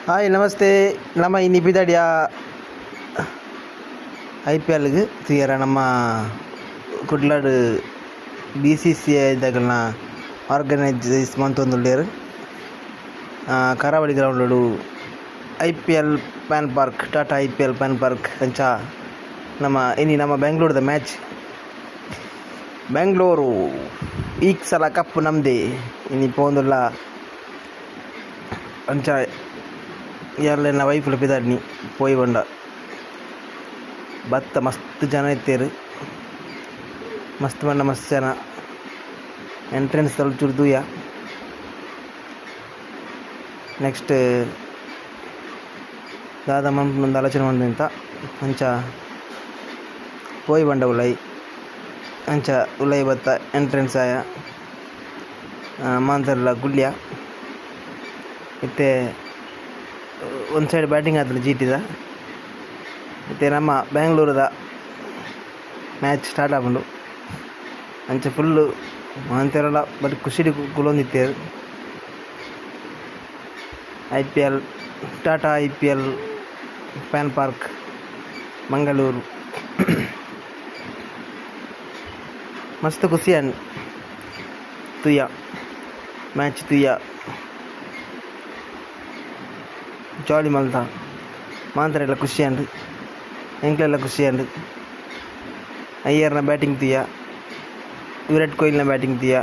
Hi ನಮಸ್ತೆ. ನಮ್ಮ ಈ ನಿಪಿದಡಿಯ IPLಗೆ తీయర ನಮ್ಮ ಕುಡ್ಲಾಡ್ BCCI ಇದ್ದಾಗಲ್ನ ಆರ್ಗನೈಸ್ ಮಂತೊಂದುಲ್ಲೆರ್ ಕರಾವಳಿ ground IPL PAN park Tata IPL PAN park ಅಂಚ ನಮ್ಮ ಬೆಂಗಳೂರದ ಮ್ಯಾಚ್. ಬೆಂಗಳೂರು ಈ ಸಲ ಕಪ್ಪು ನಮ್ಮದೇ ಇನ್ನು ಪೋಂದುಲ್ಲ ಅಂಚ ಎಲ್ಲ ವೈಫ್ಲು ಪಿದಾಡ್ನಿ ಪೋಯಿ ಬಂಡ ಬತ್ತ ಮಸ್ತ್ ಜನ ಇತ್ತೇರು. ಮಸ್ತ್ ಬಂಡ ಮಸ್ತ್ ಜನ ಎಂಟ್ರೆನ್ಸ್ ತಲು ಚೂರು ದೂಯ. ನೆಕ್ಸ್ಟ್ ದಾದ ಮನ್ಪುನೊಂದು ಆಲೋಚನೆ ಮಾಡಿದಂತ ಅಂಚ ಪೋಯಿ ಬಂಡ ಉಲೈ ಅಂಚ ಉಲೈ ಬತ್ತ ಎಂಟ್ರೆನ್ಸ್ ಆಯ ಮಾಂತರ್ಲ ಗುಳ್ಯ ಇತ್ತೆ ಒಂದು ಸೈಡ್ ಬ್ಯಾಟಿಂಗ್ ಆದ್ರೆ ಜೀಟಿದ ಮತ್ತು ನಮ್ಮ ಬೆಂಗಳೂರದ ಮ್ಯಾಚ್ ಸ್ಟಾರ್ಟ್ ಆಗೊಂಡು ಅಂಚೆ ಫುಲ್ಲು ಅಂತೆಲ್ಲ ಬಟ್ ಖುಷಿ ಕುಲೊಂದಿತ್ತೇರು. IPL Tata IPL PAN park Mangaluru ಮಸ್ತ್ ಖುಷಿ ಅಂಡ್ ತುಯ್ಯ ಮ್ಯಾಚ್ ತುಯ್ಯ ಜಾಲಿ ಮಲ್ತ ಮಾಂತರೆಲ್ಲ ಖುಷಿ ಅಂಡ್ ಎಂಕ್ಲೆಲ್ಲ ಖುಷಿ ಅಂಡ್ ಅಯ್ಯರ್ನ ಬ್ಯಾಟಿಂಗ್ ತುಯ್ಯ, ವಿರಾಟ್ ಕೊಹ್ಲಿನ ಬ್ಯಾಟಿಂಗ್ ತುಯ್ಯ.